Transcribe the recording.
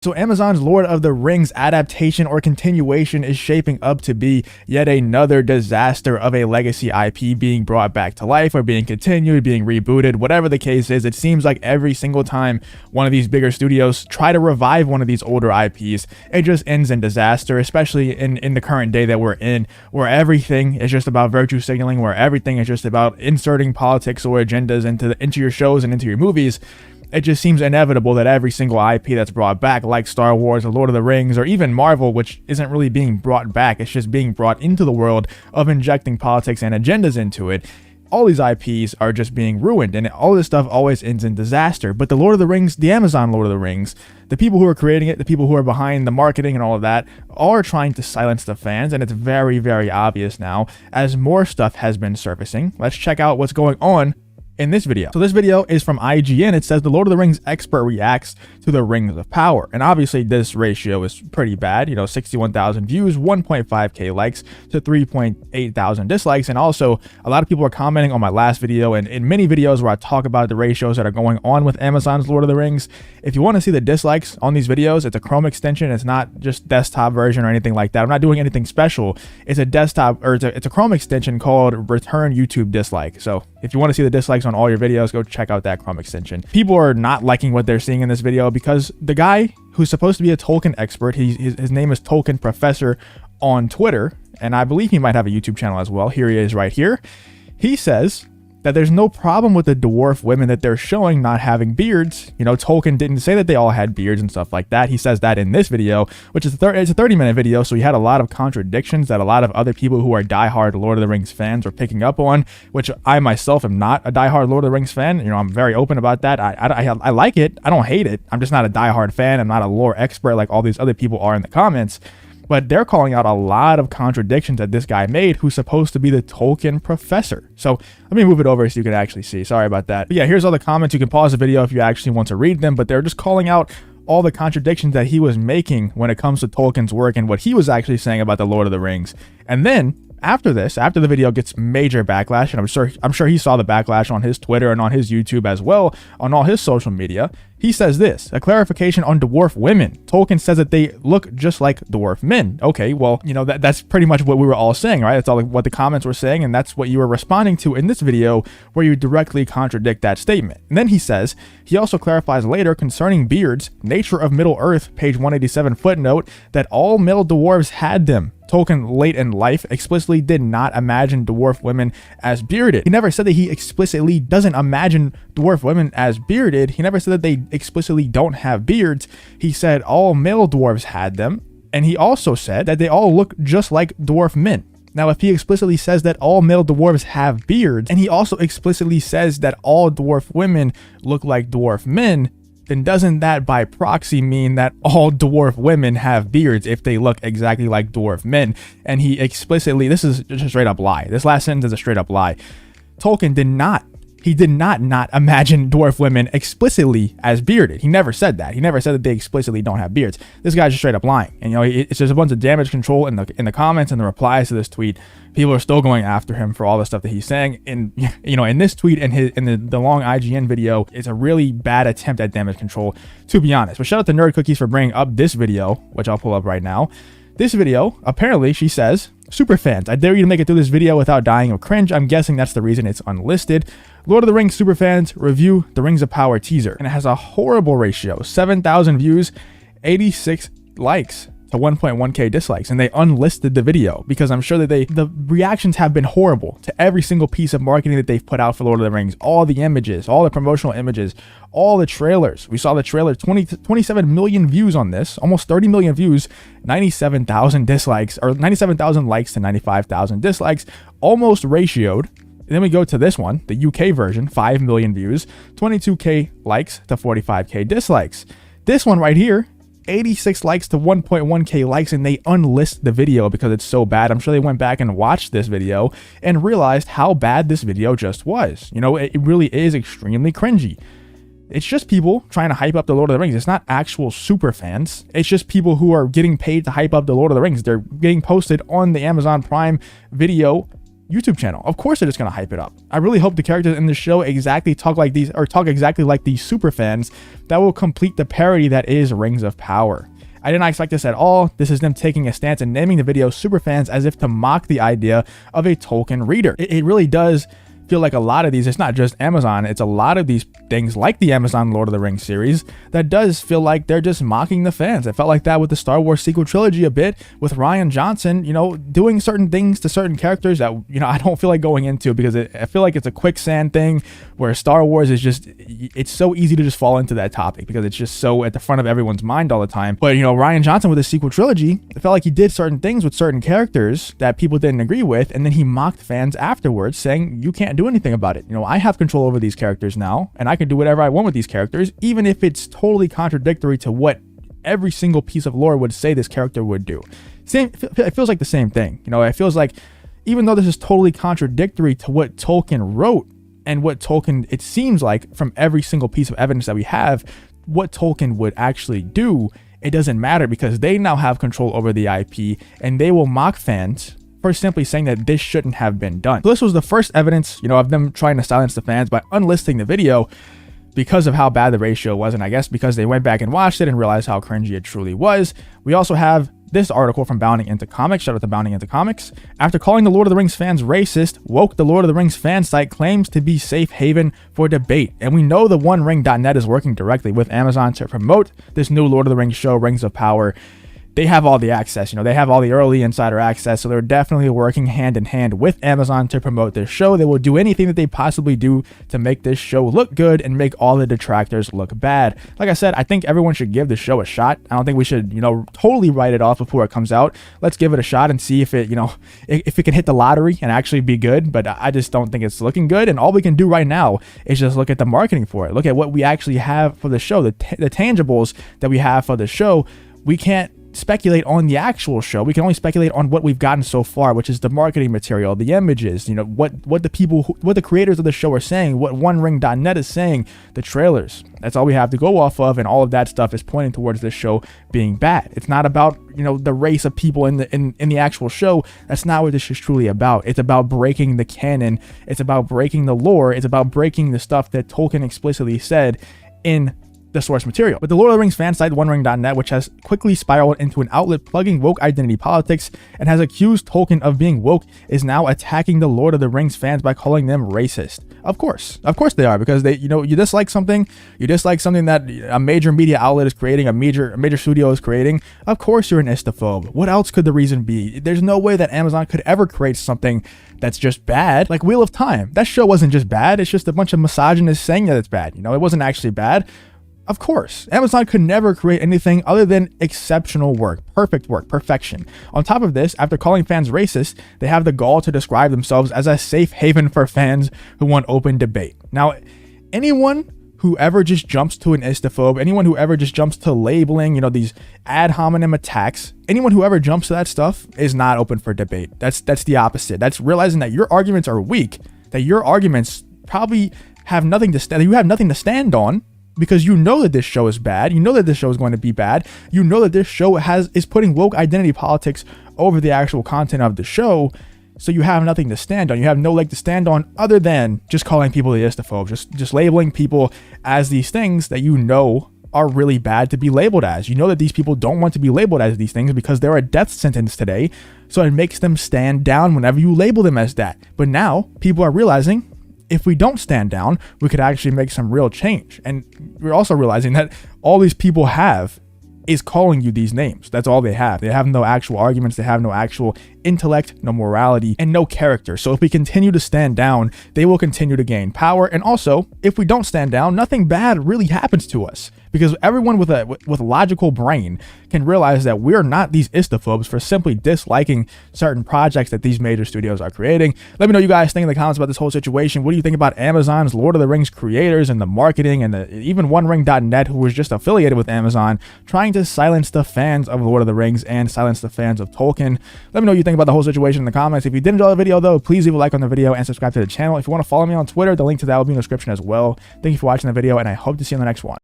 So Amazon's Lord of the Rings adaptation or continuation is shaping up to be yet another disaster of a legacy IP being brought back to life or being continued, being rebooted, whatever the case is. It seems like every single time one of these bigger studios try to revive one of these older IPs, it just ends in disaster, especially in the current day that we're in, where everything is just about virtue signaling, where everything is just about inserting politics or agendas into your shows and into your movies. It just seems inevitable that every single IP that's brought back, like Star Wars or Lord of the Rings or even Marvel, which isn't really being brought back, it's just being brought into the world of injecting politics and agendas into it. All these IPs are just being ruined, and all this stuff always ends in disaster. But the Lord of the Rings, the Amazon Lord of the Rings, the people who are creating it, the people who are behind the marketing and all of that, are trying to silence the fans, and it's very, very obvious now as more stuff has been surfacing. Let's check out what's going on in this video. So this video is from IGN. It says the Lord of the Rings expert reacts to the Rings of Power. And obviously this ratio is pretty bad. 61,000 views, 1.5k likes to 3.8 thousand dislikes. And also a lot of people are commenting on my last video and in many videos where I talk about the ratios that are going on with Amazon's Lord of the Rings. If you want to see the dislikes on these videos, it's a Chrome extension. It's not just desktop version or anything like that. I'm not doing anything special. It's a desktop or it's a Chrome extension called Return YouTube Dislike. So if you want to see the dislikes on all your videos, go check out that Chrome extension. People are not liking what they're seeing in this video because the guy who's supposed to be a Tolkien expert, his name is Tolkien Professor on Twitter, and I believe he might have a YouTube channel as well. Here he is right here. He says that there's no problem with the dwarf women that they're showing not having beards. Tolkien didn't say that they all had beards and stuff like that. He says that in this video, which is it's a 30-minute video, so he had a lot of contradictions that a lot of other people who are diehard Lord of the Rings fans are picking up on, which I myself am not a diehard Lord of the Rings fan. I'm very open about that. I like it. I don't hate it. I'm just not a diehard fan. I'm not a lore expert like all these other people are in the comments. But they're calling out a lot of contradictions that this guy made, who's supposed to be the Tolkien professor. So let me move it over so you can actually see. Sorry about that. But yeah, here's all the comments. You can pause the video if you actually want to read them, but they're just calling out all the contradictions that he was making when it comes to Tolkien's work and what he was actually saying about the Lord of the Rings. And then after the video gets major backlash, and I'm sure he saw the backlash on his Twitter and on his YouTube as well, on all his social media, he says this: a clarification on dwarf women. Tolkien says that they look just like dwarf men. Okay, well, that's pretty much what we were all saying, right? That's all what the comments were saying, and that's what you were responding to in this video, where you directly contradict that statement. And then he also clarifies later concerning beards, Nature of Middle-earth, page 187 footnote, that all male dwarves had them. Tolkien, late in life, explicitly did not imagine dwarf women as bearded. He never said that he explicitly doesn't imagine dwarf women as bearded. He never said that they explicitly don't have beards. He said all male dwarves had them. And he also said that they all look just like dwarf men. Now, if he explicitly says that all male dwarves have beards, and he also explicitly says that all dwarf women look like dwarf men, then doesn't that by proxy mean that all dwarf women have beards if they look exactly like dwarf men? And he explicitly, this is just a straight up lie. This last sentence is a straight up lie. Tolkien did not imagine dwarf women explicitly as bearded. He never said that. He never said that they explicitly don't have beards. This guy's just straight up lying. And it's just a bunch of damage control in the comments and the replies to this tweet. People are still going after him for all the stuff that he's saying. And in this tweet and the long IGN video, it's a really bad attempt at damage control, to be honest. But shout out to Nerd Cookies for bringing up this video, which I'll pull up right now. This video, apparently, she says, super fans, I dare you to make it through this video without dying of cringe. I'm guessing that's the reason it's unlisted. Lord of the Rings super fans review the Rings of Power teaser. And it has a horrible ratio, 7,000 views, 86 likes to 1.1k dislikes. And they unlisted the video because I'm sure that the reactions have been horrible to every single piece of marketing that they've put out for Lord of the Rings. All the images, all the promotional images, all the trailers. We saw the trailer, 27 million views on this, almost 30 million views, 97,000 dislikes, or 97,000 likes to 95,000 dislikes, almost ratioed. And then we go to this one, the UK version, 5 million views, 22k likes to 45k dislikes. This one right here, 86 likes to 1.1k likes, and they unlist the video because it's so bad. I'm sure they went back and watched this video and realized how bad this video just was. It really is extremely cringy. It's just people trying to hype up the Lord of the Rings. It's not actual super fans. It's just people who are getting paid to hype up the Lord of the Rings. They're getting posted on the Amazon Prime Video YouTube channel. Of course they're just gonna hype it up. I really hope the characters in the show exactly talk like these, or talk exactly like these super fans that will complete the parody that is Rings of Power. I did not expect this at all. This is them taking a stance and naming the video Superfans as if to mock the idea of a Tolkien reader. It really does feel like a lot of these, it's not just Amazon, it's a lot of these things like the Amazon Lord of the Rings series that does feel like they're just mocking the fans. It felt like that with the Star Wars sequel trilogy a bit, with Rian Johnson, you know, doing certain things to certain characters that, you know, I don't feel like going into, because I feel like it's a quicksand thing where Star Wars is just, it's so easy to just fall into that topic because it's just so at the front of everyone's mind all the time. But, you know, Rian Johnson with the sequel trilogy, it felt like he did certain things with certain characters that people didn't agree with, and then he mocked fans afterwards saying, you can't do anything about it. You know, I have control over these characters now, and I can do whatever I want with these characters, even if it's totally contradictory to what every single piece of lore would say this character would do. It feels like the same thing. You know, it feels like even though this is totally contradictory to what Tolkien wrote and what Tolkien, it seems like from every single piece of evidence that we have, what Tolkien would actually do, it doesn't matter because they now have control over the IP and they will mock fans for simply saying that this shouldn't have been done. So this was the first evidence, you know, of them trying to silence the fans by unlisting the video because of how bad the ratio was, and I guess because they went back and watched it and realized how cringy it truly was. We also have this article from Bounding Into Comics. Shout out to Bounding Into Comics. After calling the Lord of the Rings fans racist, Woke, the Lord of the Rings fan site, claims to be safe haven for debate. And we know the OneRing.net is working directly with Amazon to promote this new Lord of the Rings show, Rings of Power. They have all the access, you know, they have all the early insider access, so they're definitely working hand in hand with Amazon to promote this show. They will do anything that they possibly do to make this show look good and make all the detractors look bad. Like I said, I think everyone should give the show a shot. I don't think we should, you know, totally write it off before it comes out. Let's give it a shot and see if it, you know, if it can hit the lottery and actually be good, but I just don't think it's looking good. And all we can do right now is just look at the marketing for it. Look at what we actually have for the show, the tangibles that we have for the show. We can't speculate on the actual show. We can only speculate on what we've gotten so far, which is the marketing material, the images, you know, what the creators of the show are saying, what OneRing.net is saying, the trailers. That's all we have to go off of, and all of that stuff is pointing towards this show being bad. It's not about, you know, the race of people in the actual show. That's not what this is truly about. It's about breaking the canon. It's about breaking the lore. It's about breaking the stuff that Tolkien explicitly said in the source material. But the Lord of the Rings fan site OneRing.net, which has quickly spiraled into an outlet plugging woke identity politics and has accused Tolkien of being woke, is now attacking the Lord of the Rings fans by calling them racist. Of course they are, because they, you know, you dislike something that a major media outlet is creating, a major studio is creating. Of course you're an istophobe. What else could the reason be? There's no way that Amazon could ever create something that's just bad. Like Wheel of Time, that show wasn't just bad, it's just a bunch of misogynists saying that it's bad. You know, it wasn't actually bad. Of course, Amazon could never create anything other than exceptional work, perfect work, perfection. On top of this, after calling fans racist, they have the gall to describe themselves as a safe haven for fans who want open debate. Now, anyone who ever just jumps to an istophobe, anyone who ever just jumps to labeling, you know, these ad hominem attacks, anyone who ever jumps to that stuff is not open for debate. That's the opposite. That's realizing that your arguments are weak, that your arguments probably have nothing to stand, you have nothing to stand on, because you know that this show is bad. You know that this show is going to be bad. You know that this show is putting woke identity politics over the actual content of the show. So you have nothing to stand on. You have no leg to stand on other than just calling people the istophobes, just labeling people as these things that you know are really bad to be labeled as. You know that these people don't want to be labeled as these things because they're a death sentence today. So it makes them stand down whenever you label them as that. But now people are realizing, if we don't stand down, we could actually make some real change. And we're also realizing that all these people have is calling you these names. That's all they have. They have no actual arguments. They have no actual intellect, no morality, and no character. So if we continue to stand down, they will continue to gain power. And also, if we don't stand down, nothing bad really happens to us, because everyone with a logical brain can realize that we're not these istophobes for simply disliking certain projects that these major studios are creating. Let me know what you guys think in the comments about this whole situation. What do you think about Amazon's Lord of the Rings creators and the marketing, and even OneRing.net, who was just affiliated with Amazon, trying to silence the fans of Lord of the Rings and silence the fans of Tolkien? Let me know what you think about the whole situation in the comments. If you did enjoy the video though, please leave a like on the video and subscribe to the channel. If you want to follow me on Twitter, the link to that will be in the description as well. Thank you for watching the video, and I hope to see you in the next one.